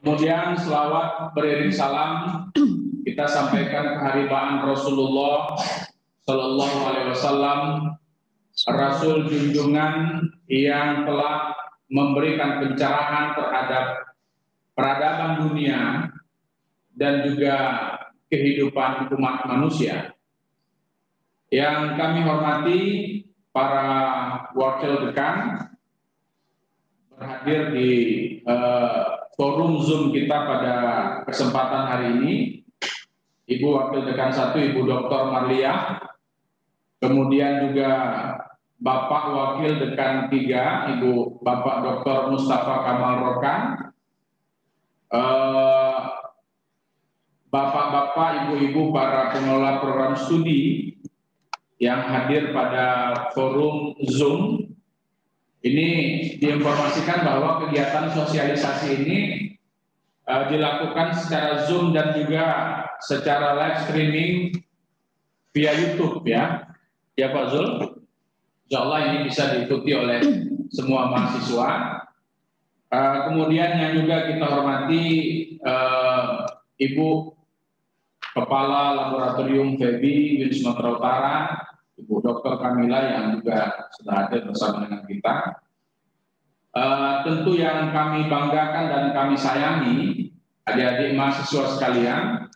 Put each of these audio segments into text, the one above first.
Kemudian selawat beriring salam kita sampaikan keharibaan Rasulullah Sallallahu Alaihi Wasallam, Rasul junjungan yang telah memberikan pencerahan terhadap peradaban dunia dan juga kehidupan umat manusia. Yang kami hormati para wakil dekan berhadir di forum Zoom kita pada kesempatan hari ini. Ibu Wakil Dekan 1, Ibu Dr. Marliah, kemudian juga Bapak Wakil Dekan 3, Ibu Bapak Dr. Mustafa Kamal Rokan, Bapak-bapak, Ibu-ibu para pengelola program studi yang hadir pada forum Zoom. Ini diinformasikan bahwa kegiatan sosialisasi ini dilakukan secara Zoom dan juga secara live streaming via YouTube ya. Ya Pak Zul, insya Allah ini bisa diikuti oleh semua mahasiswa. Kemudian yang juga kita hormati Ibu Kepala Laboratorium FEBI Win Sumatera Utara, Ibu Dr. Kamila yang juga sudah hadir bersama dengan kita. Tentu yang kami banggakan dan kami sayangi adik-adik mahasiswa sekalian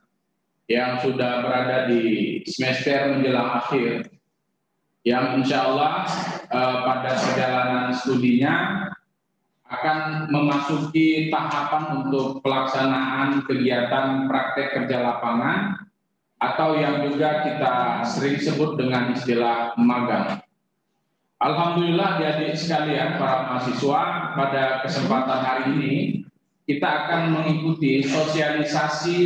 yang sudah berada di semester menjelang akhir, yang insya Allah pada perjalanan studinya akan memasuki tahapan untuk pelaksanaan kegiatan praktek kerja lapangan atau yang juga kita sering sebut dengan istilah magang. Alhamdulillah adik-adik sekalian para mahasiswa, pada kesempatan hari ini kita akan mengikuti sosialisasi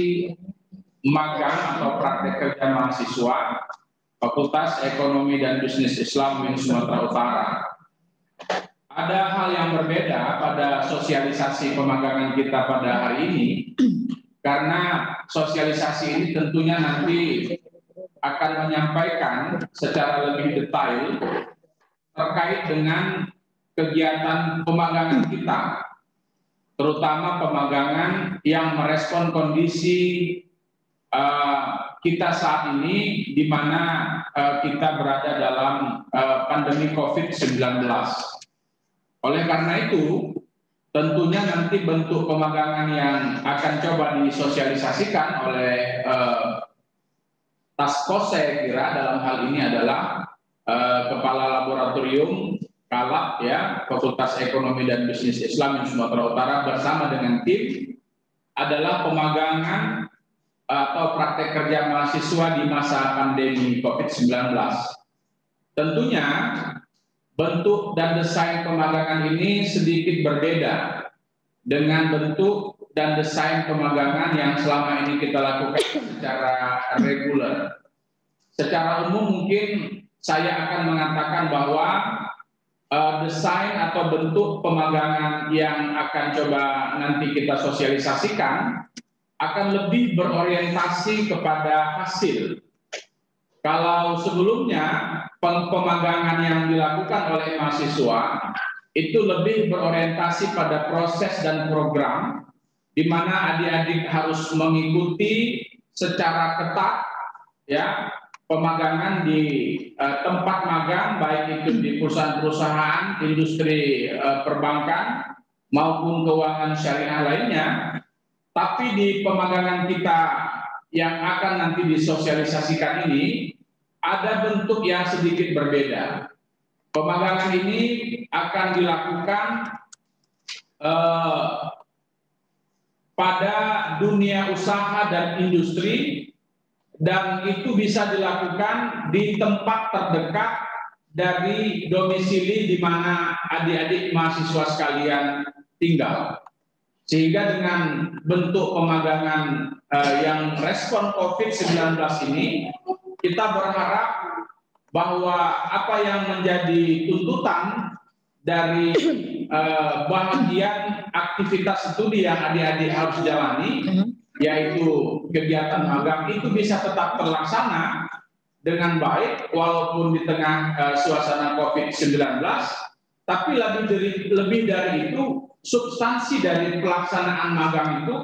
magang atau praktek kerja mahasiswa Fakultas Ekonomi dan Bisnis Islam Win Sumatera Utara. Ada hal yang berbeda pada sosialisasi pemagangan kita pada hari ini, karena sosialisasi ini tentunya nanti akan menyampaikan secara lebih detail terkait dengan kegiatan pemagangan kita, terutama pemagangan yang merespon kondisi kita saat ini di mana kita berada dalam pandemi COVID-19. Oleh karena itu, tentunya nanti bentuk pemagangan yang akan coba disosialisasikan oleh Taskos saya kira dalam hal ini adalah Kepala Laboratorium Kalab ya, Fakultas Ekonomi dan Bisnis Islam Sumatera Utara bersama dengan tim adalah pemagangan atau praktek kerja mahasiswa di masa pandemi COVID-19. Tentunya bentuk dan desain pemagangan ini sedikit berbeda dengan bentuk dan desain pemagangan yang selama ini kita lakukan secara reguler. Secara umum mungkin saya akan mengatakan bahwa desain atau bentuk pemagangan yang akan coba nanti kita sosialisasikan akan lebih berorientasi kepada hasil. Kalau sebelumnya pemagangan yang dilakukan oleh mahasiswa itu lebih berorientasi pada proses dan program, di mana adik-adik harus mengikuti secara ketat ya pemagangan di tempat magang, baik itu di perusahaan-perusahaan, industri perbankan maupun keuangan syariah lainnya. Tapi di pemagangan kita yang akan nanti disosialisasikan ini ada bentuk yang sedikit berbeda. Pemagangan ini akan dilakukan pada dunia usaha dan industri, dan itu bisa dilakukan di tempat terdekat dari domisili di mana adik-adik mahasiswa sekalian tinggal. Sehingga dengan bentuk pemagangan yang respon COVID-19 ini, kita berharap bahwa apa yang menjadi tuntutan dari bagian aktivitas studi yang adik-adik harus jalani, yaitu kegiatan magang, itu bisa tetap terlaksana dengan baik walaupun di tengah suasana COVID-19, tapi lebih dari itu substansi dari pelaksanaan magang itu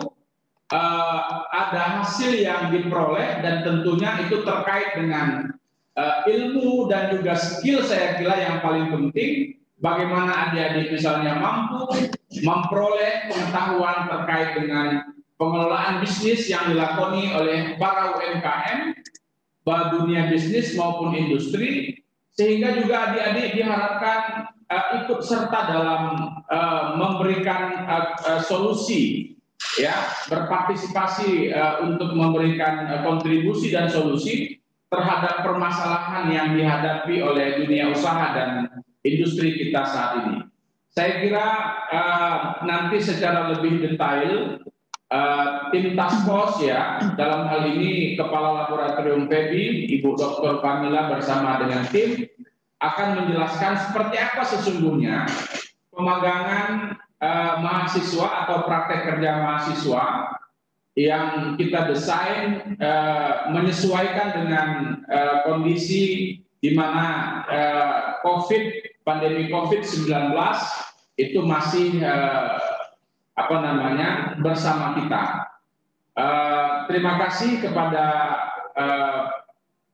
ada hasil yang diperoleh dan tentunya itu terkait dengan ilmu dan juga skill saya kira yang paling penting. Bagaimana adik-adik misalnya mampu memperoleh pengetahuan terkait dengan pengelolaan bisnis yang dilakoni oleh para UMKM, baik dunia bisnis maupun industri, sehingga juga adik-adik diharapkan ikut serta dalam memberikan solusi, ya, berpartisipasi untuk memberikan kontribusi dan solusi terhadap permasalahan yang dihadapi oleh dunia usaha dan industri kita saat ini. Saya kira nanti secara lebih detail tim task force, ya, dalam hal ini Kepala Laboratorium PEBI, Ibu Dr. Kamila bersama dengan tim akan menjelaskan seperti apa sesungguhnya pemagangan mahasiswa atau praktek kerja mahasiswa yang kita desain menyesuaikan dengan kondisi di mana pandemi COVID-19 itu masih bersama kita. Terima kasih kepada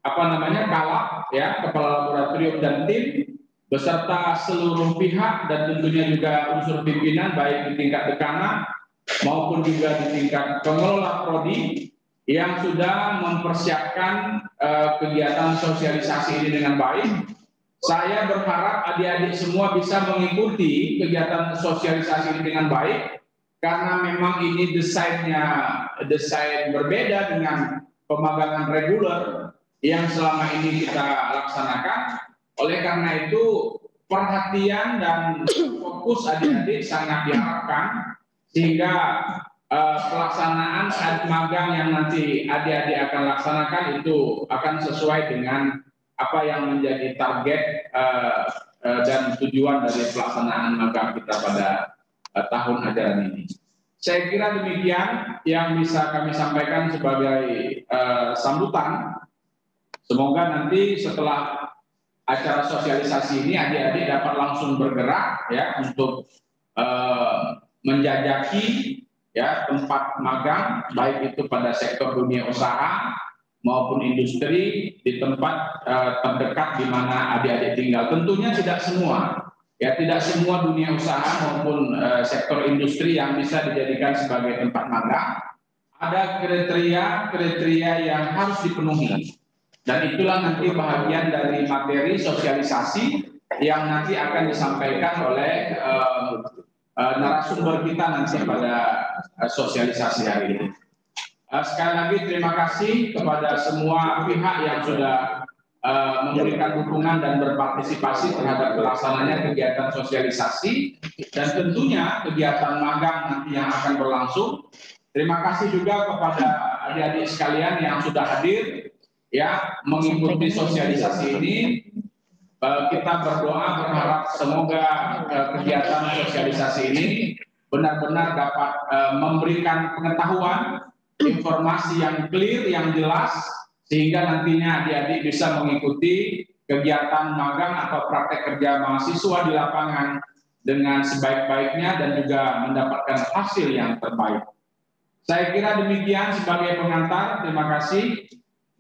Kalak, ya, Kepala Laboratorium dan tim beserta seluruh pihak dan tentunya juga unsur pimpinan baik di tingkat dekana maupun juga di tingkat pengelola prodi yang sudah mempersiapkan kegiatan sosialisasi ini dengan baik. Saya berharap adik-adik semua bisa mengikuti kegiatan sosialisasi ini dengan baik karena memang ini desain berbeda dengan pemagangan reguler yang selama ini kita laksanakan. Oleh karena itu perhatian dan fokus adik-adik sangat diharapkan sehingga pelaksanaan magang yang nanti adik-adik akan laksanakan itu akan sesuai dengan apa yang menjadi target dan tujuan dari pelaksanaan magang kita pada tahun ajaran ini. Saya kira demikian yang bisa kami sampaikan sebagai sambutan. Semoga nanti setelah acara sosialisasi ini adik-adik dapat langsung bergerak, ya, untuk menjajaki, ya, tempat magang baik itu pada sektor dunia usaha maupun industri di tempat terdekat di mana adik-adik tinggal. Tentunya tidak semua, ya, tidak semua dunia usaha maupun sektor industri yang bisa dijadikan sebagai tempat magang. Ada kriteria yang harus dipenuhi. Dan itulah nanti bahagian dari materi sosialisasi yang nanti akan disampaikan oleh narasumber kita nanti pada sosialisasi hari ini. Sekali lagi terima kasih kepada semua pihak yang sudah memberikan dukungan dan berpartisipasi terhadap pelaksananya kegiatan sosialisasi dan tentunya kegiatan magang nanti yang akan berlangsung. Terima kasih juga kepada adik-adik sekalian yang sudah hadir, ya, mengikuti sosialisasi ini. Kita berdoa berharap semoga kegiatan sosialisasi ini benar-benar dapat memberikan pengetahuan, informasi yang clear, yang jelas, sehingga nantinya adik-adik bisa mengikuti kegiatan magang atau praktek kerja mahasiswa di lapangan dengan sebaik-baiknya dan juga mendapatkan hasil yang terbaik. Saya kira demikian sebagai pengantar. Terima kasih.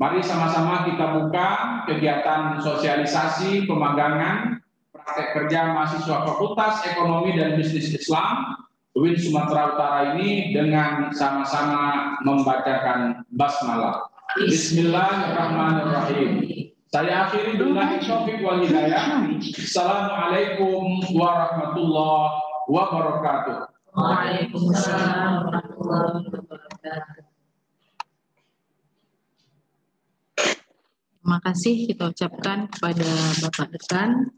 Mari sama-sama kita buka kegiatan sosialisasi pemagangan praktek kerja mahasiswa Fakultas Ekonomi dan Bisnis Islam UIN Sumatera Utara ini dengan sama-sama membacakan basmalah. Bismillahirrahmanirrahim. Saya akhiri billahi taufiq wal hidayah. Assalamualaikum warahmatullahi wabarakatuh. Waalaikumsalam warahmatullahi wabarakatuh. Terima kasih kita ucapkan kepada Bapak Dekan.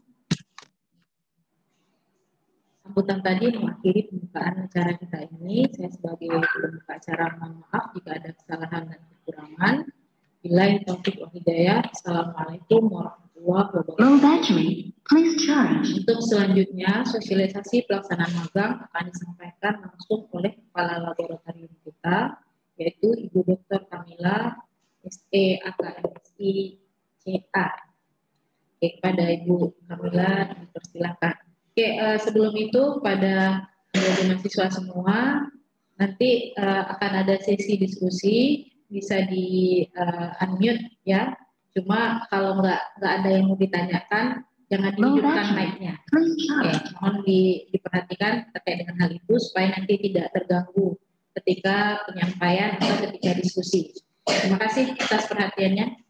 Sambutan tadi mengakhiri pembukaan acara kita ini. Saya sebagai pembuka acara mohon maaf jika ada kesalahan dan kekurangan. Billahi taufiq wal hidayah. Assalamualaikum warahmatullahi wabarakatuh. Low battery, please charge. Untuk selanjutnya, sosialisasi pelaksanaan magang akan disampaikan langsung oleh Kepala Laboratorium kita, yaitu Ibu Dr. Kamila, SE AKMSI CA. Oke, kepada Ibu Kamila dipersilakan. Oke, sebelum itu pada menjadi mahasiswa semua. Nanti akan ada sesi diskusi, bisa di unmute ya. Cuma kalau nggak ada yang mau ditanyakan, jangan dihidupkan mic-nya. Oke, mohon diperhatikan terkait dengan hal itu supaya nanti tidak terganggu ketika penyampaian atau ketika diskusi. Terima kasih atas perhatiannya.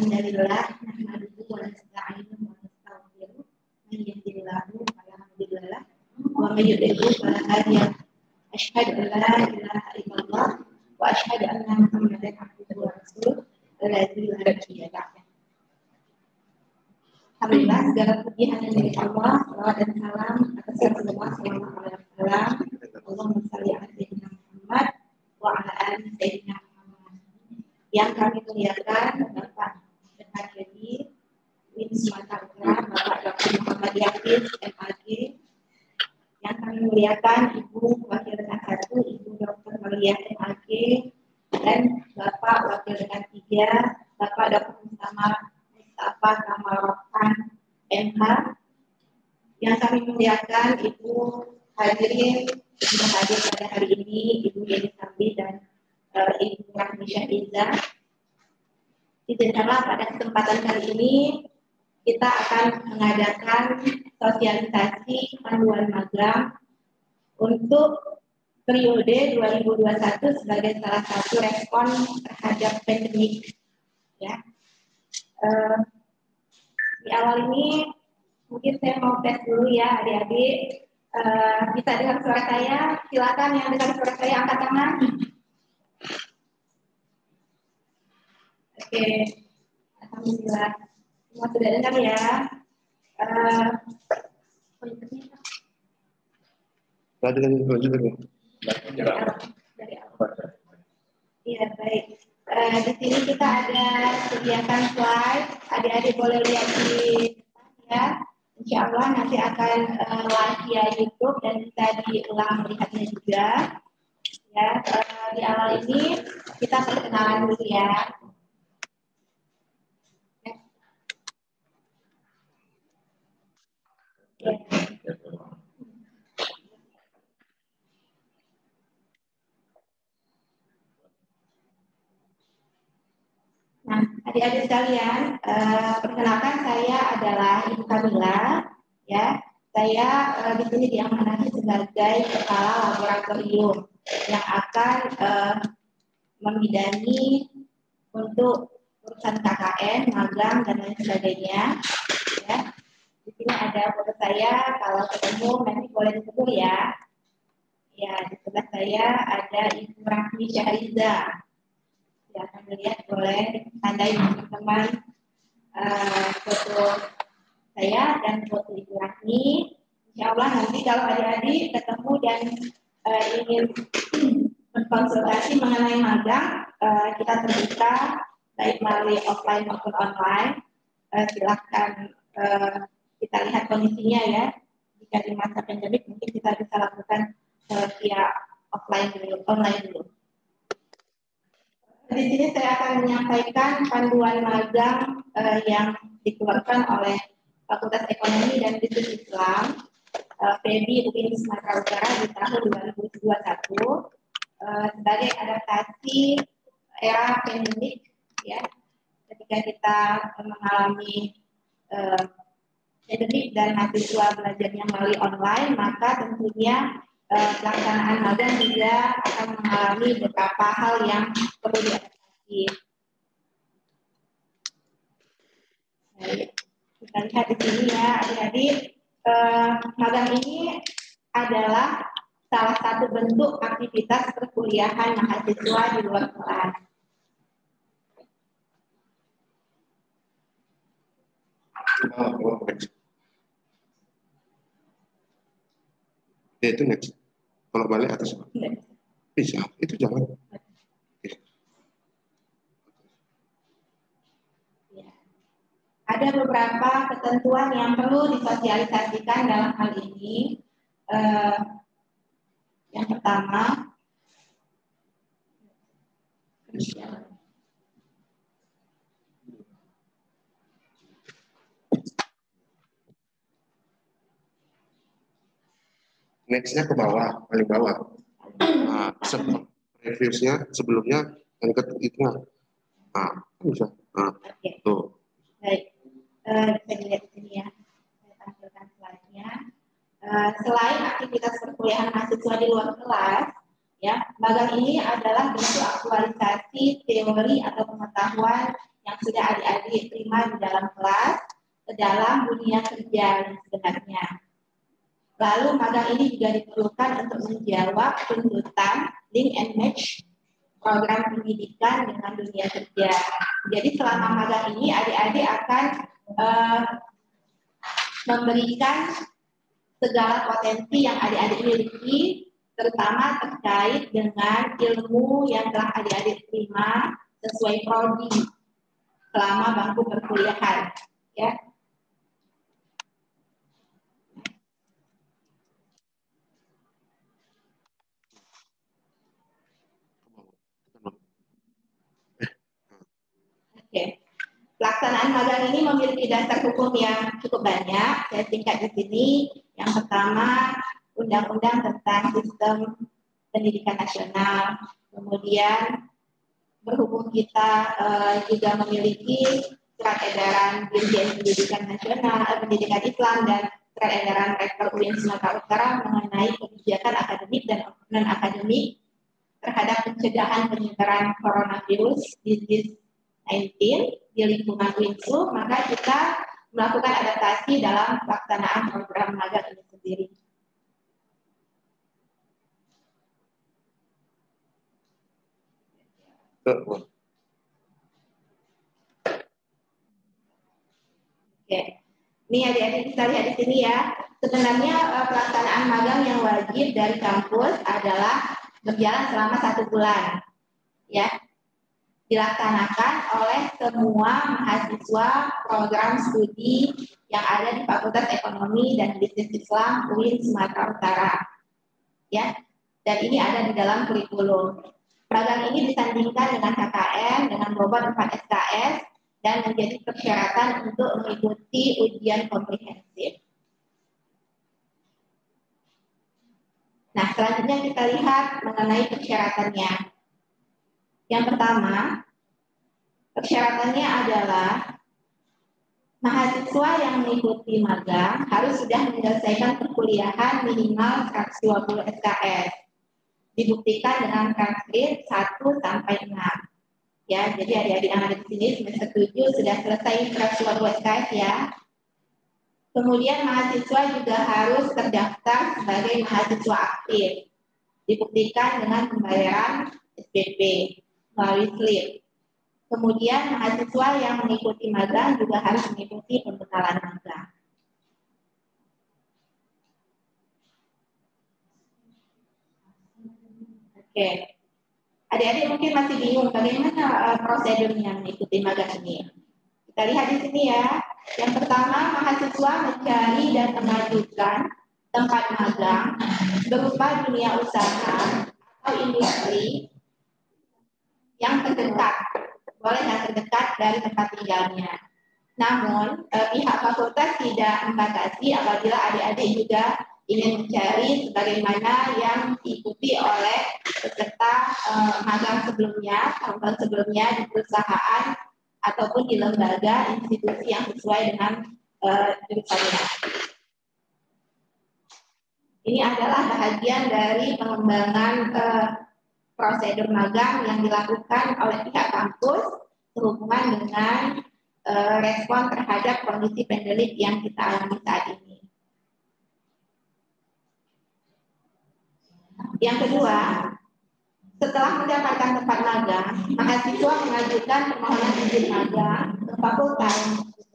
Alhamdulillah, nahmaduhu wa nasta'inuhu wa nastaghfiruh. Man yahdihillahu fala mudilla lahu wa man yudlil fala hadiya lahu. Asyhadu an la ilaha illallah wa asyhadu anna Muhammadan abduhu wa rasuluh alladzi la nabiyya ba'dahu. Alhamdulillah, segala puji hanya milik Allah. Salawat dan salam atas Rasulullah sallallahu alaihi wasallam. Allahumma shalli ala sayyidina Muhammad wa ala ali sayyidina Muhammad. Yang kami muliakan Bapak Haji Win Sumatera Utara, Bapak Dr. Muhammad Yakin MAG. Yang kami muliakan Ibu Wakil Dekan 1, Ibu Dr. Maria MAG, dan Bapak Wakil Dekan 3, Bapak Dr. Mustafa Kamal Rokan MH. Yang kami muliakan Ibu hadirin yang hadir pada hari ini, Ibu Yeni Sambi dan Ibu Rahmi Syahizah. Izinkanlah pada kesempatan kali ini kita akan mengadakan sosialisasi panduan magang untuk periode 2021 sebagai salah satu respon terhadap pandemik. Ya. Di awal ini mungkin saya mau tes dulu ya adik-adik. Bisa dengar suara saya? Silakan yang dengar suara saya angkat tangan. Oke, alhamdulillah semua sudah dengar ya. Dari awal. Iya baik. Di sini kita ada sediakan slide. Adik-adik boleh lihat di ya. Insya Allah nanti akan live via YouTube dan bisa diulang melihatnya juga. Ya, di awal ini kita perkenalan dulu ya. Nah, adik-adik sekalian, perkenalkan saya adalah Ibu Kamila, ya. Saya di sini diamanahkan sebagai kepala laboratorium yang akan membidani untuk urusan KKN, magang dan lain sebagainya. Ya. Di sini ada foto saya, kalau ketemu nanti boleh disebut ya. Ya, di sebelah saya ada Ibu Rahmi Syahizah. Ya, akan melihat boleh tandai teman-teman foto saya dan foto Ibu Rahmi. Insya Allah nanti kalau adik-adik ketemu dan ingin berkonsultasi mengenai magang, kita terbuka baik melalui offline maupun online. Silahkan kita lihat kondisinya ya. Jika di masa pandemik mungkin kita bisa lakukan via offline dulu, online dulu. Di sini saya akan menyampaikan panduan magang yang dikeluarkan oleh Fakultas Ekonomi dan Bisnis Islam PEBI UIN Sumatera Utara di tahun 2021 sebagai adaptasi era pandemik ya. Ketika kita mengalami pandemik dan mahasiswa belajarnya melalui online, maka tentunya pelaksanaan magang juga akan mengalami beberapa hal yang perlu diadaptasi. Baik, kita lihat di sini ya adik-adik, magang ini adalah salah satu bentuk aktivitas perkuliahan mahasiswa di luar kelas. Itu next. Kalau balik atas. Bisa, itu jangan. Ada beberapa ketentuan yang perlu disosialisasikan dalam hal ini. Yang pertama, Next-nya ke bawah, paling bawah. Nah, reviewnya sebelumnya yang ke itu nah, bisa. Nah, oke. tuh. Baik, bisa dilihat di sini ya. Saya tampilkan slide-nya. Selain aktivitas perkuliahan mahasiswa di luar kelas, ya, magang ini adalah bentuk aktualisasi teori atau pengetahuan yang sudah adik-adik terima di dalam kelas ke dalam dunia kerja yang sebenarnya. Lalu magang ini juga diperlukan untuk menjawab tuntutan link and match program pendidikan dengan dunia kerja. Jadi selama magang ini adik-adik akan memberikan segala potensi yang adik-adik miliki, terutama terkait dengan ilmu yang telah adik-adik terima sesuai prodi selama bangku perkuliahan. Ya. Oke. Pelaksanaan magang ini memiliki dasar hukum yang cukup banyak. Saya singkat di sini. Yang pertama, Undang-Undang tentang Sistem Pendidikan Nasional. Kemudian, berhubung kita juga memiliki Surat Edaran Dirjen Pendidikan Nasional, Pendidikan Islam, dan Surat Edaran Rektor UIN Sumatera Utara mengenai kebijakan akademik dan non-akademik terhadap pencegahan penyebaran coronavirus disease 19 di lingkungan UINSU, maka kita melakukan adaptasi dalam pelaksanaan program magang ini sendiri. Oke, ini adik-adik bisa lihat di sini ya. Sebenarnya pelaksanaan magang yang wajib dari kampus adalah berjalan selama 1 bulan, ya. Dilaksanakan oleh semua mahasiswa program studi yang ada di Fakultas Ekonomi dan Bisnis Islam UIN Sumatera Utara, ya. Dan ini ada di dalam kurikulum. Magang ini disandingkan dengan KKN dengan bobot 4 SKS dan menjadi persyaratan untuk mengikuti ujian komprehensif. Nah, selanjutnya kita lihat mengenai persyaratannya. Yang pertama, persyaratannya adalah mahasiswa yang mengikuti magang harus sudah menyelesaikan perkuliahan minimal 120 SKS. Dibuktikan dengan transkrip 1 sampai 6. Ya, jadi adik-adik yang ada di sini semester 7 sudah selesai 120 SKS ya. Kemudian mahasiswa juga harus terdaftar sebagai mahasiswa aktif. Dibuktikan dengan pembayaran SPP melalui slip. Kemudian mahasiswa yang mengikuti magang juga harus mengikuti pembekalan magang. Oke, adik-adik mungkin masih bingung bagaimana prosedurnya mengikuti magang ini. Kita lihat di sini ya. Yang pertama, mahasiswa mencari dan mengajukan tempat magang berupa dunia usaha atau industri yang terdekat, boleh yang terdekat dari tempat tinggalnya. Namun, pihak fakultas tidak membatasi apabila adik-adik juga ingin mencari sebagaimana yang diikuti oleh peserta magang sebelumnya, tahun sebelumnya di perusahaan ataupun di lembaga institusi yang sesuai dengan jurusannya. Ini adalah bahagian dari pengembangan prosedur magang yang dilakukan oleh pihak kampus sehubungan dengan respon terhadap kondisi pandemik yang kita alami saat ini. Yang kedua, setelah mendapatkan tempat magang, mahasiswa mengajukan permohonan izin magang ke fakultas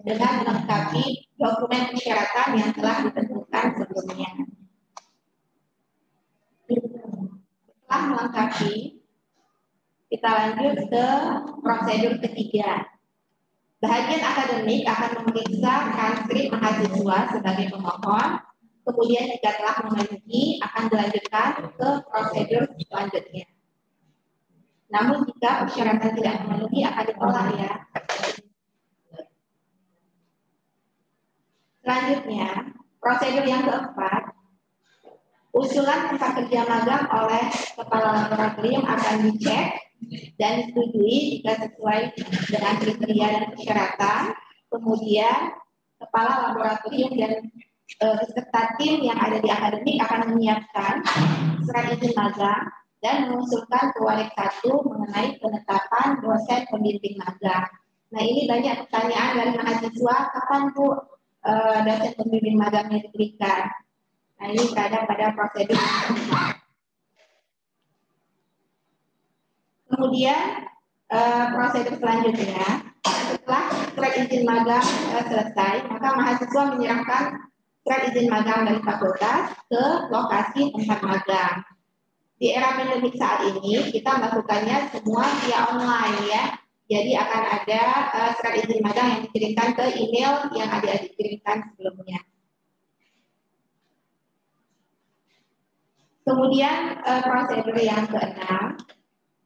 dengan melengkapi dokumen persyaratan yang telah ditentukan sebelumnya. Setelah melengkapi, kita lanjut ke prosedur ketiga. Bahagian akademik akan memeriksa transkrip mahasiswa sebagai pemohon, kemudian jika telah memenuhi akan dilanjutkan ke prosedur selanjutnya. Namun jika persyaratan tidak memenuhi akan ditolak ya. Selanjutnya, prosedur yang keempat, usulan tempat kerja magang oleh kepala laboratorium akan dicek dan disetujui jika sesuai dengan kriteria dan persyaratan. Kemudian kepala laboratorium dan beserta tim yang ada di akademik akan menyiapkan surat izin magang dan mengusulkan ke Warik 1 mengenai penetapan dosen pembimbing magang. Nah, ini banyak pertanyaan dari mahasiswa, kapan Bu dosen pembimbing magangnya diberikan? Nah, ini berada pada prosedur. Kemudian prosedur selanjutnya, setelah surat izin magang selesai, maka mahasiswa menyerahkan surat izin magang dari fakultas ke lokasi tempat magang. Di era pandemi saat ini, kita melakukannya semua via online ya. Jadi akan ada surat izin magang yang dikirimkan ke email yang adik-adik kirimkan sebelumnya. Kemudian prosedur yang keenam,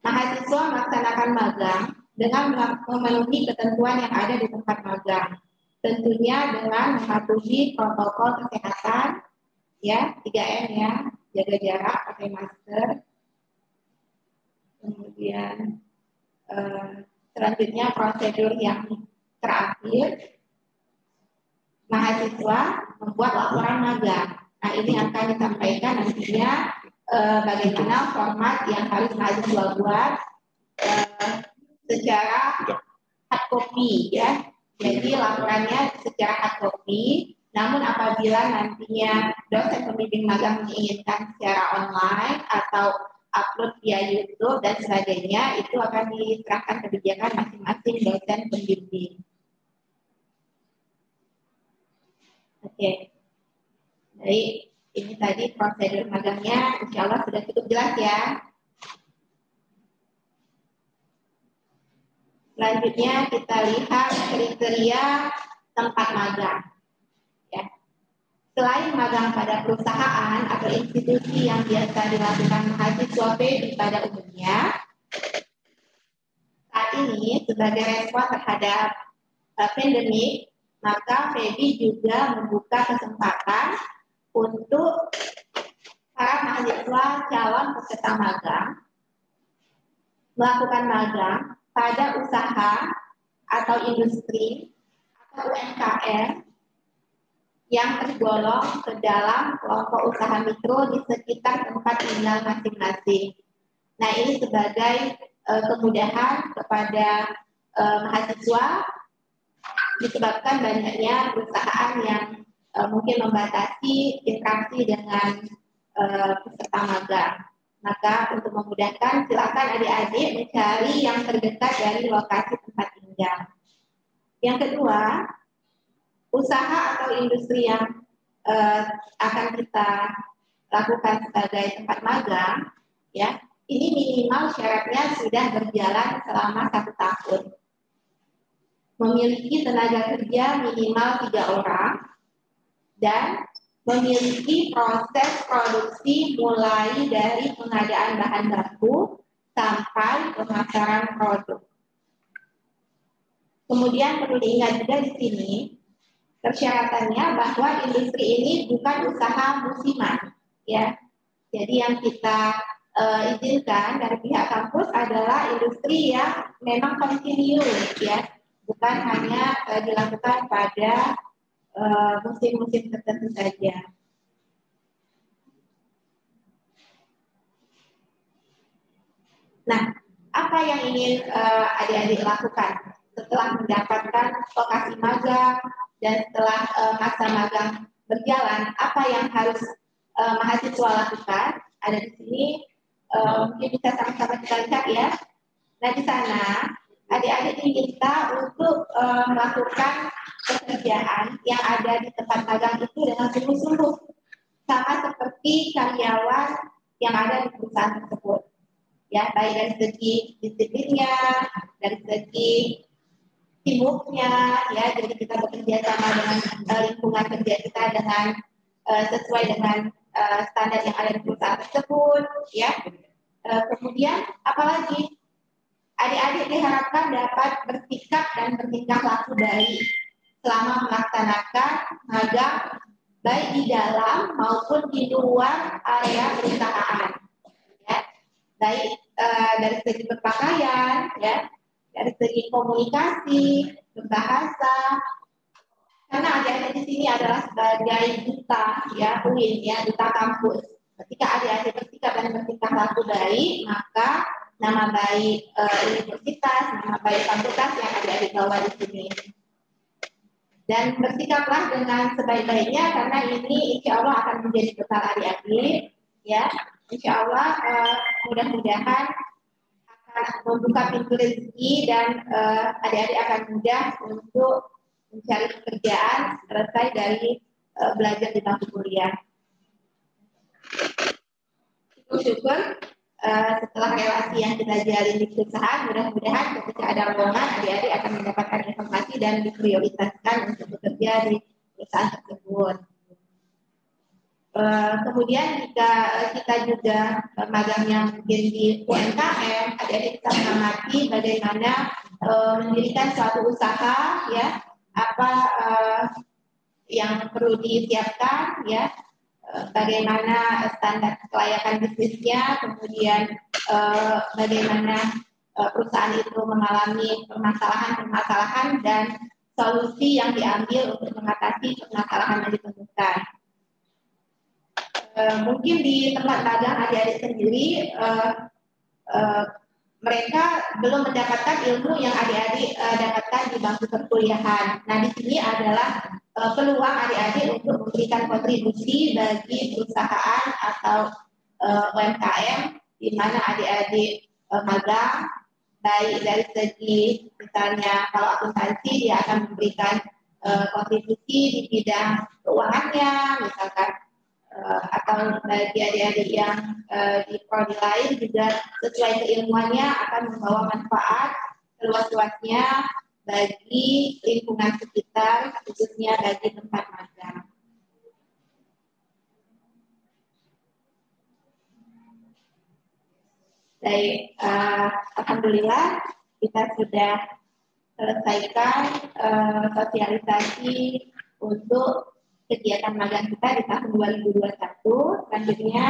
mahasiswa melaksanakan magang dengan memenuhi ketentuan yang ada di tempat magang. Tentunya dengan mematuhi protokol kesehatan, ya 3M ya, jaga jarak, pakai masker. Kemudian selanjutnya prosedur yang terakhir, mahasiswa membuat laporan magang. Nah, ini akan disampaikan nantinya bagaimana format yang harus mahasiswa buat secara hard copy ya. Jadi laporannya secara hard copy. Namun apabila nantinya dosen pembimbing magang menginginkan secara online atau upload via YouTube dan sebagainya, itu akan diserahkan kebijakan masing-masing dosen pembimbing. Oke. Baik, ini tadi prosedur magangnya, insya Allah sudah cukup jelas ya. Selanjutnya kita lihat kriteria tempat magang. Ya. Selain magang pada perusahaan atau institusi yang biasa dilakukan mahasiswa PEBI pada umumnya, saat ini sebagai respon terhadap pandemi, maka PEBI juga membuka kesempatan untuk para mahasiswa calon peserta magang melakukan magang pada usaha atau industri atau UMKM yang tergolong ke dalam kelompok usaha mikro di sekitar tempat tinggal masing-masing. Nah, ini sebagai kemudahan kepada mahasiswa disebabkan banyaknya perusahaan yang mungkin membatasi interaksi dengan peserta magang. Maka untuk memudahkan, silakan adik-adik mencari yang terdekat dari lokasi tempat tinggal. Yang kedua, usaha atau industri yang akan kita lakukan sebagai tempat magang, ya, ini minimal syaratnya sudah berjalan selama 1 tahun. Memiliki tenaga kerja minimal 3 orang dan memiliki proses produksi mulai dari pengadaan bahan baku sampai pemasaran produk. Kemudian perlu diingat juga di sini persyaratannya bahwa industri ini bukan usaha musiman, ya. Jadi yang kita izinkan dari pihak kampus adalah industri yang memang continuous, ya, bukan hanya dilakukan pada musim-musim tertentu saja. Nah, apa yang ingin adik-adik lakukan setelah mendapatkan lokasi magang dan setelah masa magang berjalan? Apa yang harus mahasiswa lakukan? ada di sini, mungkin bisa sama-sama kita lihat ya. Nah di sana adik-adik diminta untuk melakukan pekerjaan yang ada di tempat magang itu dengan sungguh-sungguh, sama seperti karyawan yang ada di perusahaan tersebut. Ya, baik dari segi disiplinnya, dari segi sibuknya, ya, jadi kita bekerja sama dengan lingkungan kerja kita dengan sesuai dengan standar yang ada di perusahaan tersebut, ya. Kemudian apalagi adik-adik diharapkan dapat bersikap dan bertingkah laku baik selama melaksanakan magang baik di dalam maupun di luar area perusahaan, ya. Baik dari segi berpakaian, ya, dari segi komunikasi, berbahasa. Karena adik-adik di sini adalah sebagai duta, ya, UIN, ya, duta kampus. Ketika adik-adik bersikap dan bertingkah laku baik, maka nama baik universitas, nama baik fakultas yang adik-adik bawa di sini. Dan bersikaplah dengan sebaik-baiknya karena ini insya Allah akan menjadi bekal adik-adik, ya. Insya Allah mudah-mudahan akan membuka pintu rezeki dan adik-adik akan mudah untuk mencari pekerjaan selesai dari belajar di bangku kuliah. Syukur setelah relasi yang kita jalin di perusahaan, mudah-mudahan ketika ada lowongan adik-adik akan mendapatkan informasi dan diprioritaskan untuk bekerja di perusahaan tersebut. Kemudian jika kita juga magangnya mungkin di UMKM, adik-adik bisa mengamati bagaimana mendirikan suatu usaha, ya, apa yang perlu disiapkan, ya, bagaimana standar kelayakan bisnisnya, kemudian bagaimana perusahaan itu mengalami permasalahan-permasalahan dan solusi yang diambil untuk mengatasi permasalahan yang ditemukan. Mungkin di tempat magang adik-adik sendiri mereka belum mendapatkan ilmu yang adik-adik dapatkan di bangku perkuliahan. Nah, di sini adalah peluang adik-adik untuk memberikan kontribusi bagi perusahaan atau UMKM di mana adik-adik magang, baik dari segi misalnya kalau akuntansi dia akan memberikan kontribusi di bidang keuangannya misalkan, atau bagi adik-adik yang di prodi lain juga sesuai keilmuannya akan membawa manfaat seluas-luasnya bagi lingkungan sekitar, khususnya bagi tempat magang. Baik, alhamdulillah kita sudah selesaikan sosialisasi untuk kegiatan magang kita di tahun 2021. Selanjutnya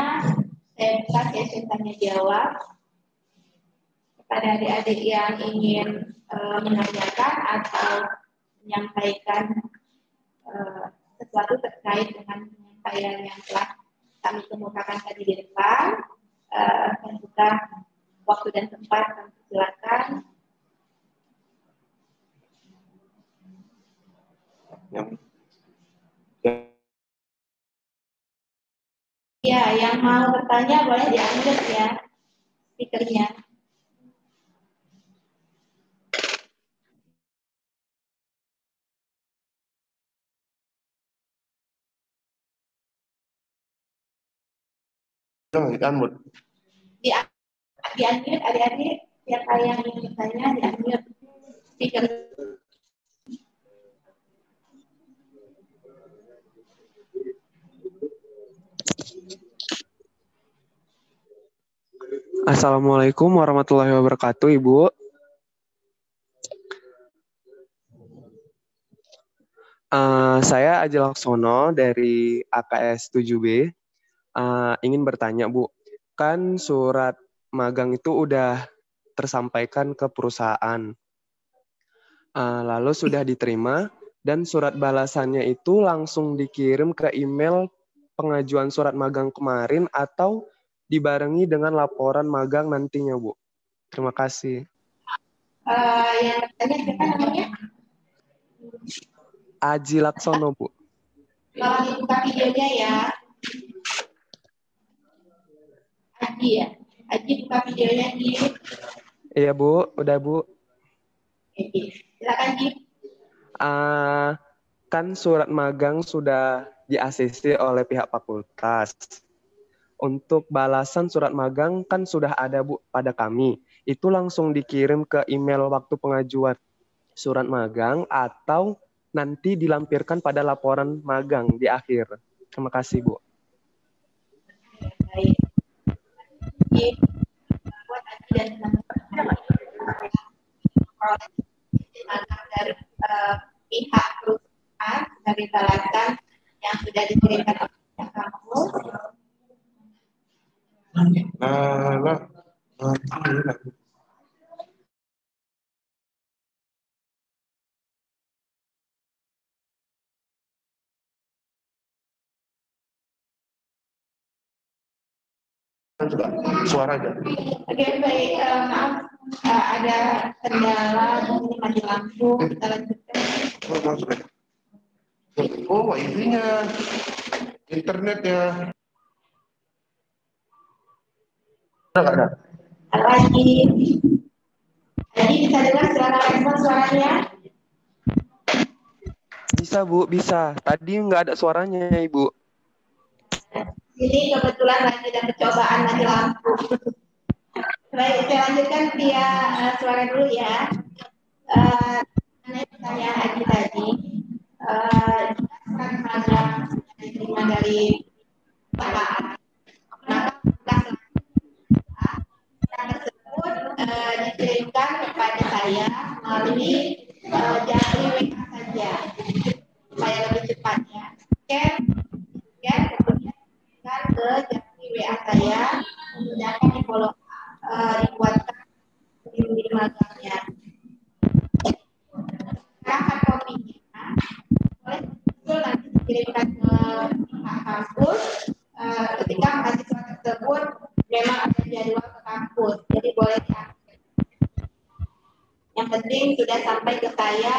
saya buka sesi tanya jawab kepada adik-adik yang ingin menanyakan atau menyampaikan sesuatu terkait dengan penyampaian yang telah kami kemukakan tadi di depan. Saya buka waktu dan tempat, kami silakan. Ya, yang mau bertanya boleh di-unmute ya, speakernya. Di-unmute adik-adik, siapa yang ingin bertanya di-unmute speaker. Assalamualaikum warahmatullahi wabarakatuh, Ibu. Saya Aji Laksono dari AKS 7B. Ingin bertanya, Bu. Kan surat magang itu udah tersampaikan ke perusahaan. Lalu sudah diterima dan surat balasannya itu langsung dikirim ke email pengajuan surat magang kemarin atau dibarengi dengan laporan magang nantinya, Bu. Terima kasih. Yang bertanya siapa namanya? Aji Laksono, Bu. Kalau dibuka videonya ya. Aji ya. Aji buka videonya Ji. Iya Bu, udah Bu. Oke, silakan Ji. Kan surat magang sudah di-ACC oleh pihak fakultas. Untuk balasan surat magang kan sudah ada Bu pada kami. Itu langsung dikirim ke email waktu pengajuan surat magang atau nanti dilampirkan pada laporan magang di akhir. Terima kasih Bu. Baik. Jadi, buat Aji dan teman-teman magang dari pihak perusahaan dari balasan yang sudah dikirimkan oleh pihak kampus. Suara aja. Oke, baik. Maaf, ada kendala mungkin mati lampu. Kita lanjutkan. Oh, wifi-nya, internetnya. Ada. Lagi. Jadi bisa dengar suara respon suaranya? Bisa Bu, bisa. Tadi nggak ada suaranya Ibu. Ini kebetulan lagi ada percobaan mati lampu. Baik, saya lanjutkan via suara dulu ya. Pertanyaan Aji tadi, kan magang diterima dari perusahaan, maka yang tersebut dikirimkan kepada saya melalui jari WA saja supaya lebih cepat ya. Scan, kemudian dikirimkan ke jari WA saya, menggunakan di follow dibuatkan di magangnya. Hard copy-nya boleh nanti dikirimkan ke pihak kampus ketika mahasiswa tersebut memang ada jadwal ke kampus, jadi boleh diakses. Yang penting sudah sampai ke saya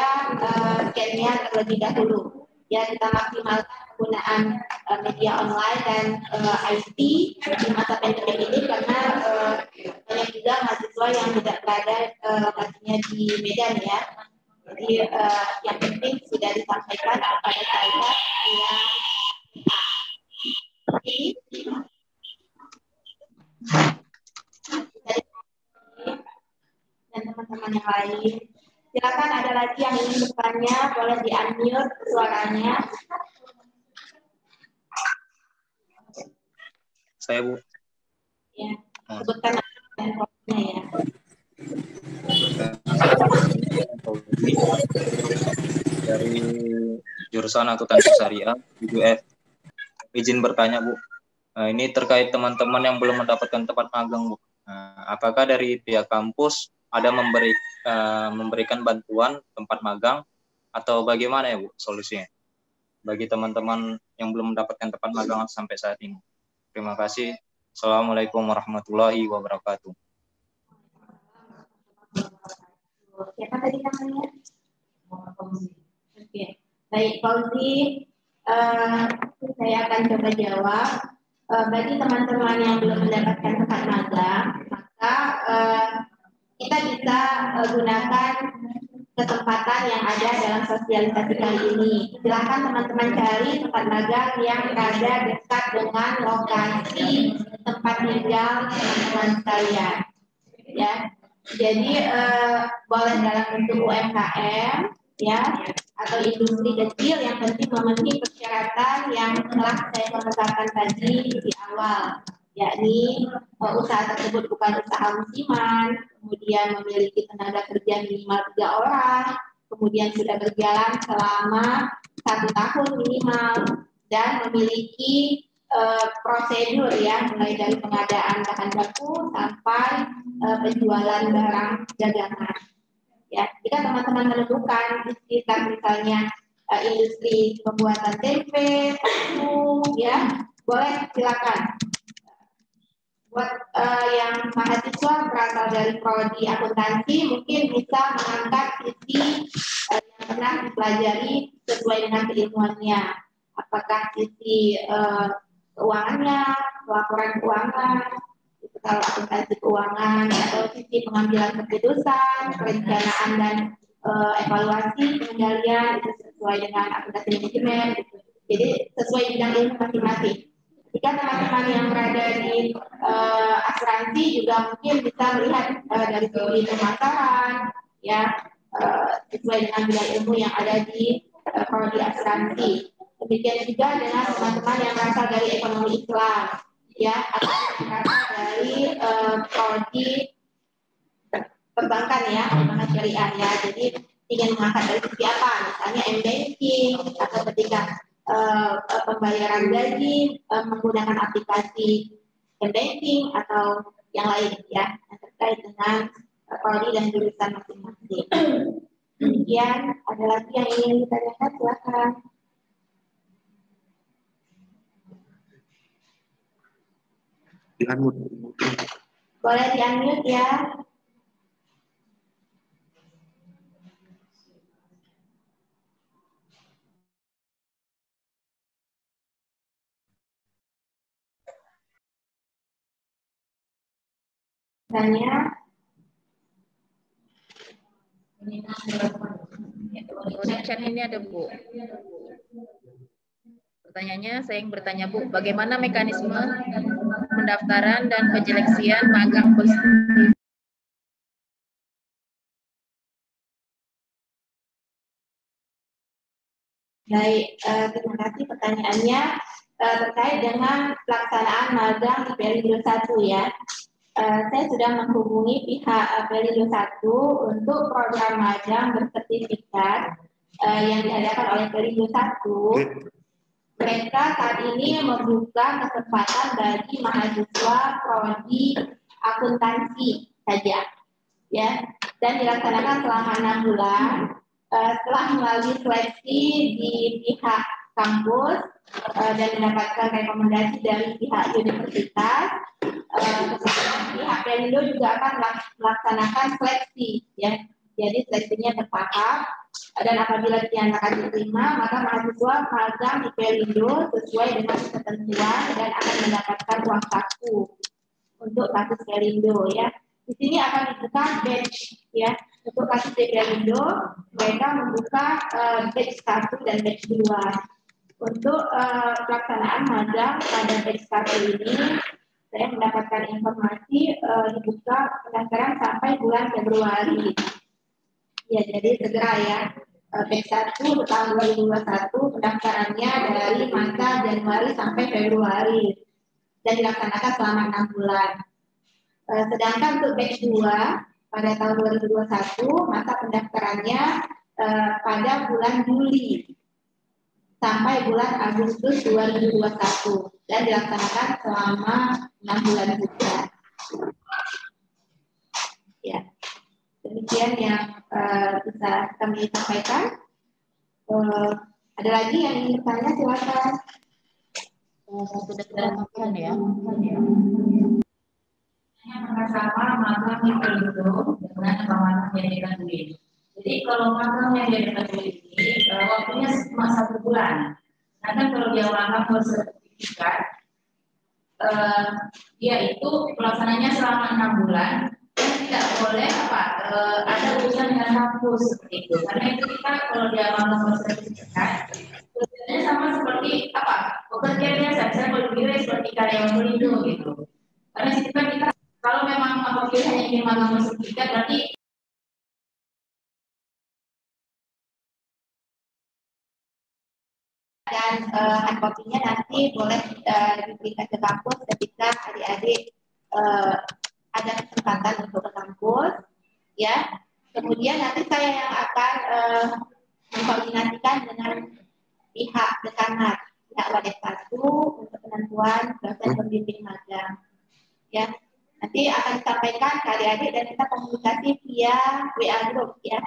scan-nya terlebih dahulu. Ya, kita maksimalkan penggunaan media online dan IT di masa pandemi ini karena banyak juga mahasiswa yang tidak berada lokasinya di Medan ya. Jadi yang penting sudah disampaikan kepada saya dan teman-teman yang lain. Silakan ada lagi yang ingin bertanya, boleh di-unmute suaranya. Saya Bu. Ya, sebutkan namanya ya. Dari jurusan akuntansi syariah UF. Izin bertanya Bu. Ini terkait teman-teman yang belum mendapatkan tempat magang Bu. Apakah dari pihak kampus ada memberikan bantuan tempat magang atau bagaimana ya Bu solusinya bagi teman-teman yang belum mendapatkan tempat magang sampai saat ini? Terima kasih. Assalamualaikum warahmatullahi wabarakatuh. Siapa tadi namanya? Oke, baik Fauzi, saya akan coba jawab. Bagi teman-teman yang belum mendapatkan tempat magang, maka kita bisa gunakan kesempatan yang ada dalam sosialisasi kali ini. Silakan teman-teman cari tempat magang yang berada dekat dengan lokasi tempat tinggal teman-teman sekalian. Ya, jadi boleh dalam bentuk UMKM, ya, atau industri kecil yang penting memenuhi persyaratan yang telah saya kemukakan tadi di awal, yakni usaha tersebut bukan usaha musiman, kemudian memiliki tenaga kerja minimal 3 orang, kemudian sudah berjalan selama 1 tahun minimal, dan memiliki prosedur ya, mulai dari pengadaan bahan baku sampai penjualan barang dagangan. Ya, jika teman-teman menemukan di sekitar misalnya industri pembuatan tempe, tahu, ya, boleh silakan. Buat yang mahasiswa berasal dari prodi akuntansi mungkin bisa mengangkat sisi yang pernah dipelajari sesuai dengan keilmuannya. Apakah sisi keuangannya, laporan keuangan, seputar akuntansi keuangan atau sisi pengambilan keputusan, perencanaan dan evaluasi pengendalian itu sesuai dengan akuntansi manajemen. Gitu. Jadi sesuai bidang ilmu masing-masing. Jika teman-teman yang berada di asuransi juga mungkin bisa melihat dari segi pemasaran, ya sesuai dengan bidang ilmu yang ada di prodi asuransi. Demikian juga dengan teman-teman yang berasal dari ekonomi Islam, ya atau berasal dari prodi perbankan ya, perbankan syariah ya. Jadi ingin mengangkat dari sisi apa? Misalnya m-banking atau ketika pembayaran gaji menggunakan aplikasi m-banking atau yang lain ya, yang terkait dengan prodi dan jurusan masing-masing. Kemudian ada lagi yang ingin ditanyakan, silakan. Di-unmute. Boleh di-unmute ya. Tanya. Chat ini ada Bu. Pertanyaannya saya yang bertanya Bu, bagaimana mekanisme pendaftaran dan penyeleksian magang positif? Baik, terima kasih pertanyaannya terkait dengan pelaksanaan magang di Pelindo 1 ya. Saya sudah menghubungi pihak Pelindo 1 untuk program magang bersertifikat yang diadakan oleh Pelindo 1. Mereka saat ini membuka kesempatan bagi mahasiswa prodi akuntansi saja, ya, dan dilaksanakan selama 6 bulan. Setelah melalui seleksi di pihak kampus dan mendapatkan rekomendasi dari pihak universitas, pihak Pelindo juga akan melaksanakan seleksi, ya. Jadi seleksinya bertahap dan apabila dinyatakan diterima, maka mahasiswa magang di Pelindo sesuai dengan ketentuan dan akan mendapatkan uang saku untuk kasus Pelindo, ya. Di sini akan dibuka batch, ya. Untuk kasus di Pelindo, mereka membuka batch 1 dan batch 2. Untuk pelaksanaan magang pada batch 1 ini, saya mendapatkan informasi dibuka pendaftaran sampai bulan Februari. Ya, jadi segera ya. Batch 1 tahun 2021 pendaftarannya dari masa Januari sampai Februari dan dilaksanakan selama 6 bulan. Sedangkan untuk batch 2 pada tahun 2021 masa pendaftarannya pada bulan Juli sampai bulan Agustus 2021 dan dilaksanakan selama 6 bulan juga. Ya, demikian yang bisa kami sampaikan. Ada lagi yang ingin bertanya, silakan. Sudah terangkan ya. Sama magang di Pelindo dengan pengalaman pendidikan sendiri. Jadi kalau magang yang diadakan ini waktunya cuma 1 bulan. Karena kalau dia magang bersertifikat, dia itu pelaksananya selama 6 bulan dan tidak boleh ada urusan dengan kampus seperti itu. Karena itu kita kalau dia magang bersertifikat, tujuannya sama seperti pekerja biasa, saya boleh seperti karyawan Pelindo gitu. Karena kita kalau memang apabila hanya ingin magang bersertifikat berarti dan hard copy-nya nanti boleh diberikan ke kampus ketika adik-adik ada kesempatan untuk ke kampus, ya. Kemudian nanti saya yang akan mengkoordinasikan dengan pihak dekanat, pihak Wadah 1 untuk penentuan dosen pembimbing magang, ya. Nanti akan disampaikan ke adik-adik dan kita komunikasi via WA group, ya.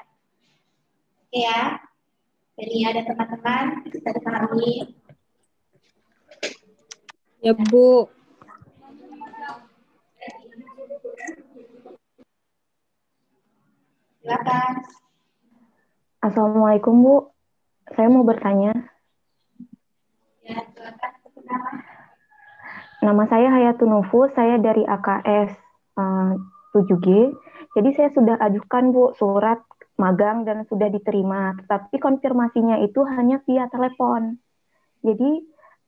Oke ya. Jadi ada teman-teman bisa dipahami. Ya Bu. Silakan. Assalamualaikum Bu. Saya mau bertanya. Ya, silakan. Nama saya Hayatun Nufus, saya dari AKS 7G. Jadi saya sudah ajukan Bu surat magang dan sudah diterima, tetapi konfirmasinya itu hanya via telepon. Jadi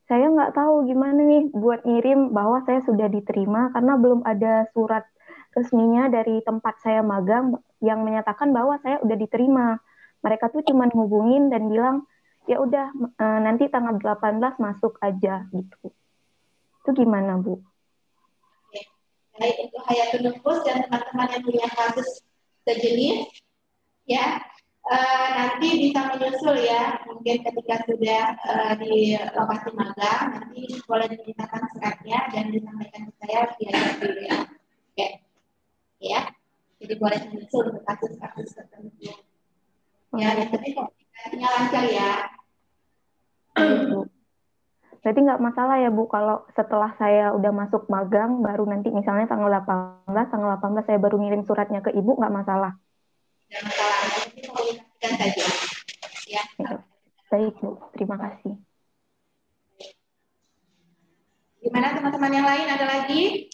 saya nggak tahu gimana nih buat ngirim bahwa saya sudah diterima karena belum ada surat resminya dari tempat saya magang yang menyatakan bahwa saya udah diterima. Mereka tuh cuma hubungin dan bilang, ya udah nanti tanggal 18 masuk aja gitu. Itu gimana, Bu? Baik, untuk Hayatun Nufus dan teman-teman yang punya kasus sejenis, ya nanti bisa menyusul ya, mungkin ketika sudah di lokasi magang, nanti boleh dimintakan suratnya dan disampaikan ke saya via WA. Oke, ya. Jadi boleh menyusul untuk kasus-kasus tertentu. Ya, dan tapi komunikasinya lancar ya. Berarti nggak masalah ya Bu kalau setelah saya udah masuk magang baru nanti misalnya tanggal 18 saya baru ngirim suratnya ke Ibu, nggak masalah? Nggak masalah, nanti komunikasikan saja. Ya. Baik Bu, terima kasih. Gimana teman-teman yang lain, ada lagi?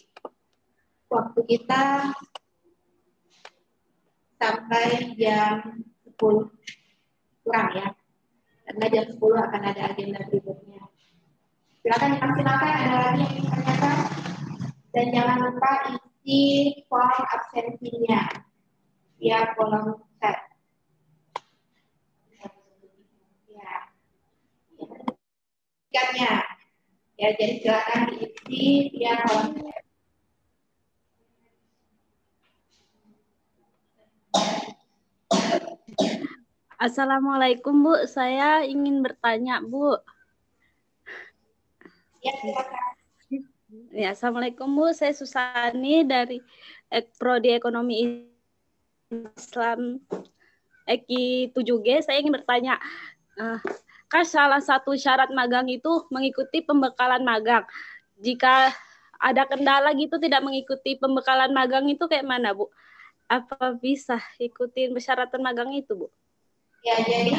Waktu kita sampai jam 10 kurang ya. Karena jam 10 akan ada agenda berikutnya. Silakan dimaksimalkan, ada lagi yang ingin ditanyakan. Dan jangan lupa isi form absensinya via kolom chat. Ya. Ya, jadi silakan diisi via kolom chat. Assalamualaikum Bu, saya ingin bertanya Bu. Ya, silakan. Ya, Assalamualaikum Bu, saya Susani dari Prodi Ekonomi Islam EKI 7G. Saya ingin bertanya, kan salah satu syarat magang itu mengikuti pembekalan magang. Jika ada kendala gitu tidak mengikuti pembekalan magang itu kayak mana Bu? Apa bisa ikutin persyaratan magang itu Bu? Ya, jadi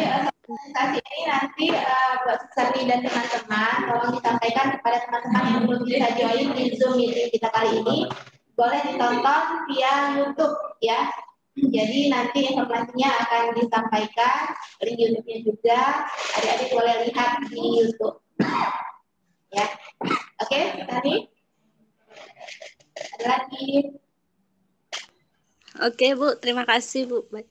saat ini nanti buat Susani dan teman-teman tolong disampaikan kepada teman-teman yang belum bisa join di Zoom meeting kita kali ini, boleh ditonton via YouTube ya. Jadi nanti informasinya akan disampaikan di YouTube-nya juga, adik-adik boleh lihat di YouTube. Ya, oke, Susani. Ada lagi? Oke Bu, terima kasih Bu. Baik.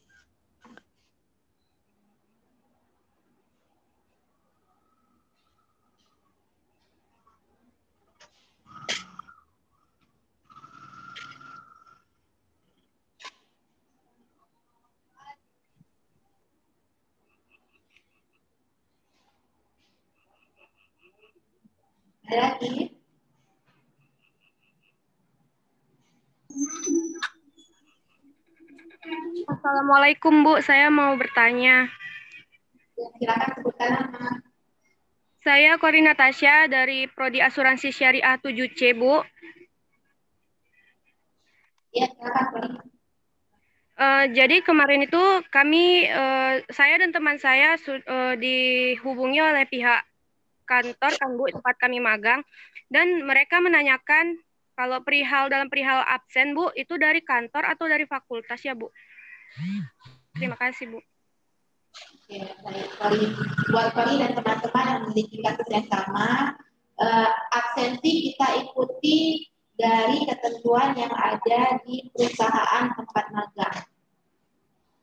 Ada lagi? Assalamualaikum Bu, saya mau bertanya. Silakan sebutkan nama. Saya Kori Natasha dari Prodi Asuransi Syariah 7C Bu. Ya, silakan Kori. Jadi kemarin itu kami, saya dan teman saya dihubungi oleh pihak kantor kan Bu, tempat kami magang, dan mereka menanyakan kalau dalam perihal absen Bu, itu dari kantor atau dari fakultas ya Bu? Terima kasih Bu. Oke, baik Kori. Buat Kori dan teman-teman yang memiliki kasus yang sama, absensi kita ikuti dari ketentuan yang ada di perusahaan tempat magang.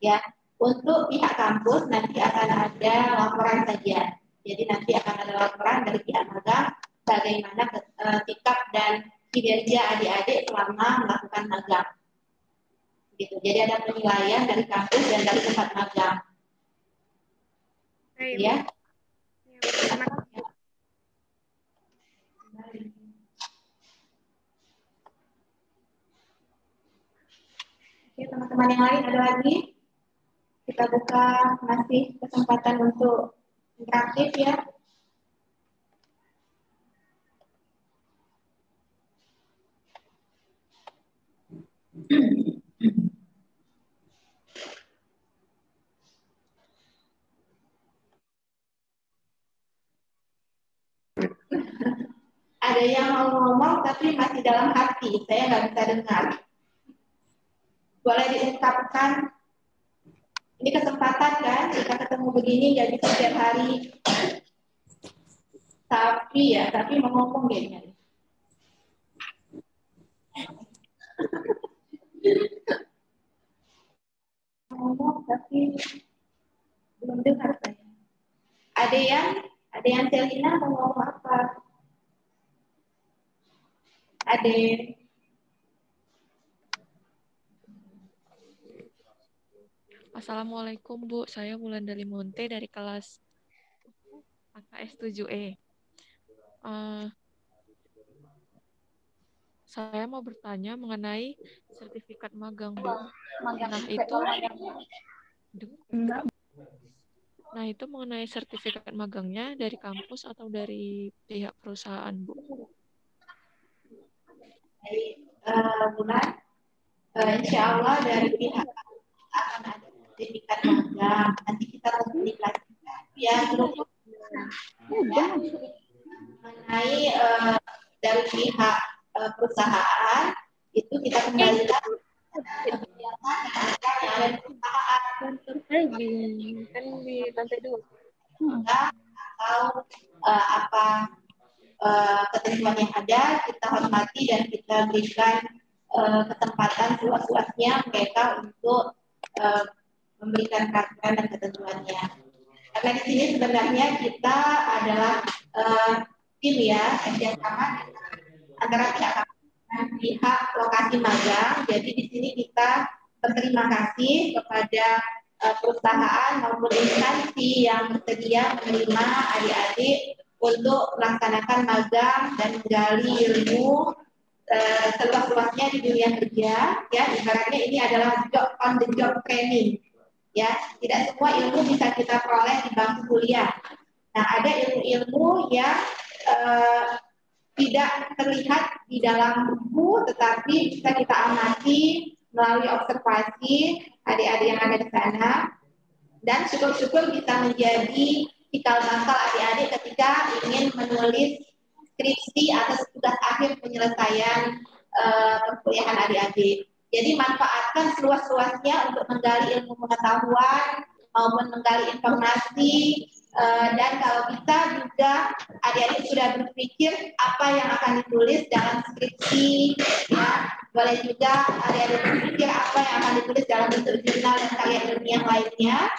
Ya, untuk pihak kampus nanti akan ada laporan saja. Jadi nanti akan ada laporan dari pihak magang bagaimana sikap dan kinerja adik-adik selama melakukan magang. Gitu. Jadi ada penilaian dari kampus dan dari tempat magang. Ya. Oke, teman-teman yang lain ada lagi? Kita buka masih kesempatan untuk interaktif ya. Ada Ada yang mau ngomong tapi masih dalam hati, saya nggak bisa dengar. Boleh diungkapkan. Ini kesempatan kan, kita ketemu begini nggak bisa setiap hari. Tapi mau ngomong kayaknya. Ngomong tapi belum dengar saya. Ada yang Selina mau ngomong apa? Ada. Assalamualaikum Bu, saya Wulandari Monte dari kelas AKS 7E. Saya mau bertanya mengenai sertifikat magang, Bu. Nah, itu mengenai sertifikat magangnya dari kampus atau dari pihak perusahaan, Bu? Bulan, insya Allah dari pihak akan ada sertifikat magang. Nanti kita komunikasikan ya mengenai dari pihak perusahaan itu kita kembalikan kebijakan yang ada di perusahaan kan di lantai 2 atau apa ketentuan yang ada kita hormati dan kita berikan kesempatan seluas-luasnya mereka untuk memberikan peraturan dan ketentuannya. Karena di sini sebenarnya kita adalah tim ya, kerjasama antara pihak lokasi magang. Jadi di sini kita berterima kasih kepada perusahaan maupun instansi yang bersedia menerima adik-adik untuk melaksanakan magang dan menggali ilmu seluas-luasnya di dunia kerja. Ya, ibaratnya ini adalah job on the job training. Ya, tidak semua ilmu bisa kita peroleh di bangku kuliah. Nah, ada ilmu-ilmu yang tidak terlihat di dalam buku, tetapi bisa kita amati melalui observasi adik-adik yang ada di sana. Dan syukur-syukur bisa menjadi cikal bakal adik-adik ketika ingin menulis skripsi atau tugas akhir penyelesaian perkuliahan adik-adik. Jadi manfaatkan seluas-luasnya untuk menggali ilmu pengetahuan maupun menggali informasi dan kalau bisa juga adik-adik sudah berpikir apa yang akan ditulis dalam skripsi, ya boleh juga adik-adik berpikir apa yang akan ditulis dalam bentuk jurnal dan karya ilmiah lainnya.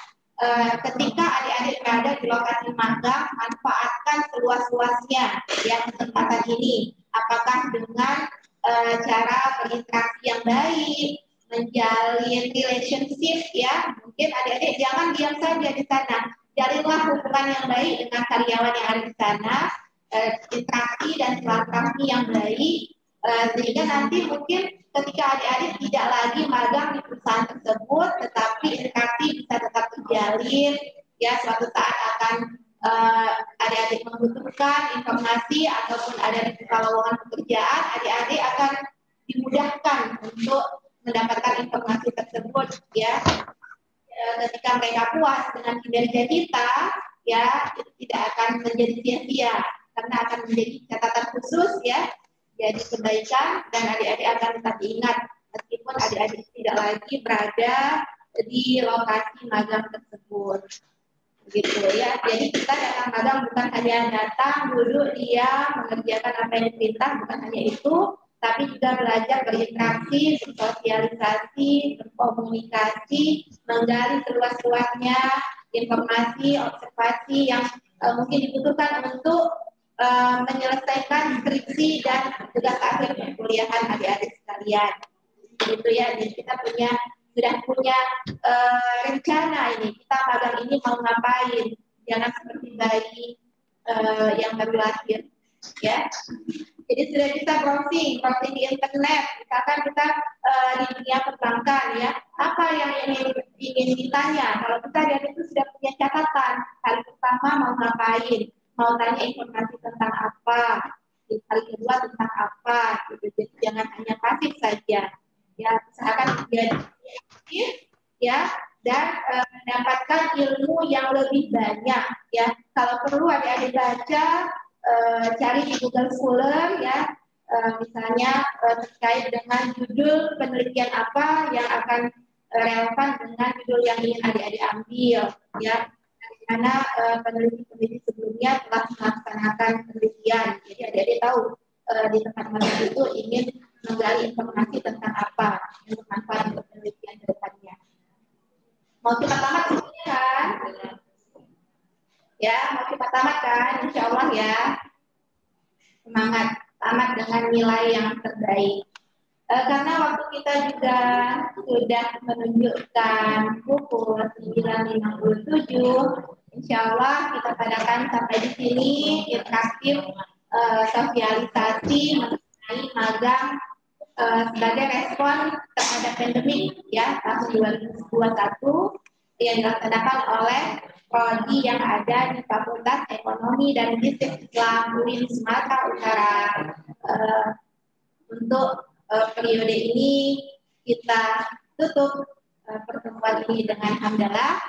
Ketika adik-adik berada di lokasi magang, manfaatkan seluas-luasnya ya kesempatan ini. Apakah dengan cara berinteraksi yang baik, menjalin relationship ya. Mungkin adik-adik jangan diam saja di sana. Jalinlah hubungan yang baik dengan karyawan yang ada di sana, interaksi dan silaturahmi yang baik, sehingga nanti mungkin ketika adik-adik tidak lagi magang di perusahaan tersebut, tetapi interaksi bisa tetap terjalin, ya suatu saat akan adik-adik membutuhkan informasi ataupun ada di lowongan pekerjaan, adik-adik akan dimudahkan untuk mendapatkan informasi tersebut, ya. Ketika mereka puas dengan kinerja kita, ya itu tidak akan menjadi sia-sia karena akan menjadi catatan khusus ya, jadi kebaikan dan adik-adik akan tetap ingat meskipun adik-adik tidak lagi berada di lokasi magang tersebut, gitu ya. Jadi kita datang magang bukan hanya datang duduk diam mengerjakan apa yang diperintah, bukan hanya itu, tapi juga belajar berinteraksi, bersosialisasi, berkomunikasi, menggali seluas-luasnya informasi, observasi yang mungkin dibutuhkan untuk menyelesaikan skripsi dan tugas akhir perkuliahan adik-adik sekalian. Gitu ya, jadi kita sudah punya rencana ini, kita magang ini mau ngapain, jangan seperti bayi yang baru lahir, ya. Jadi sudah bisa browsing di internet, misalkan kita di dunia perbankan ya, apa yang ingin ditanya, kalau kita dari itu sudah punya catatan, kali pertama mau ngapain, mau tanya informasi tentang apa, kali kedua tentang apa, gitu. Jadi jangan hanya pasif saja, ya usahakan menjadi aktif, ya, dan mendapatkan ilmu yang lebih banyak, ya. Kalau perlu adik-adik baca cari di Google Scholar ya, misalnya terkait dengan judul penelitian apa yang akan relevan dengan judul yang ingin adik-adik ambil ya, karena peneliti-peneliti sebelumnya telah melaksanakan penelitian, jadi adik-adik tahu di tempat magang itu ingin menggali informasi tentang apa yang bermanfaat untuk penelitian ke depannya. Mau cepat tamat sebenarnya kan? Ya, mau cepat tamat kan? Insya Allah ya. Semangat, tamat dengan nilai yang terbaik. Karena waktu kita juga sudah menunjukkan pukul 9.57, insya Allah kita padakan sampai di sini interaktif sosialisasi mengenai magang sebagai respon terhadap pandemi ya tahun 2021 yang dilaksanakan oleh prodi yang ada di Fakultas Ekonomi dan Bisnis Islam UIN Sumatera Utara. Untuk periode ini kita tutup pertemuan ini dengan hamdalah.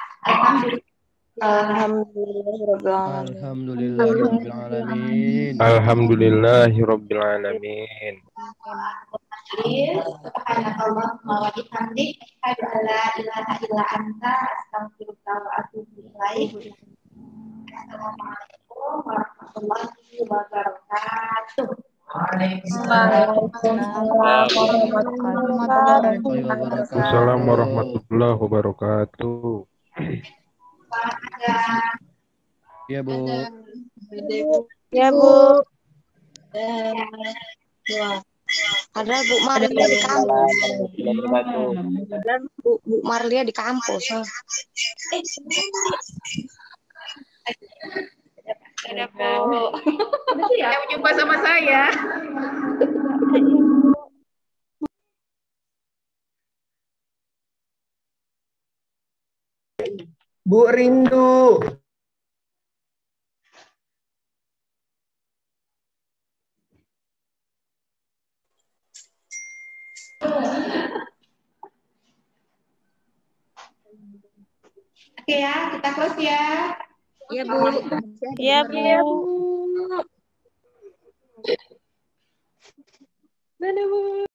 Alhamdulillahirrabbilalamin. Alhamdulillahirrabbilalamin. Subhanakallahumma wa bihamdik asyhadu an la ilaha illa anta astaghfiruka wa atubu ilaik. Assalamualaikum warahmatullahi wabarakatuh. Waalaikumsalam warahmatullahi wabarakatuh. Ya Bu. Ya Bu. Ada Bu Marlia di kampus. Dan Bu Marlia di kampus. Ada Bu. Yang jumpa sama saya. Bu Rindu. Oke ya, kita close ya. Iya Bu. Iya Bu. Dadah Bu.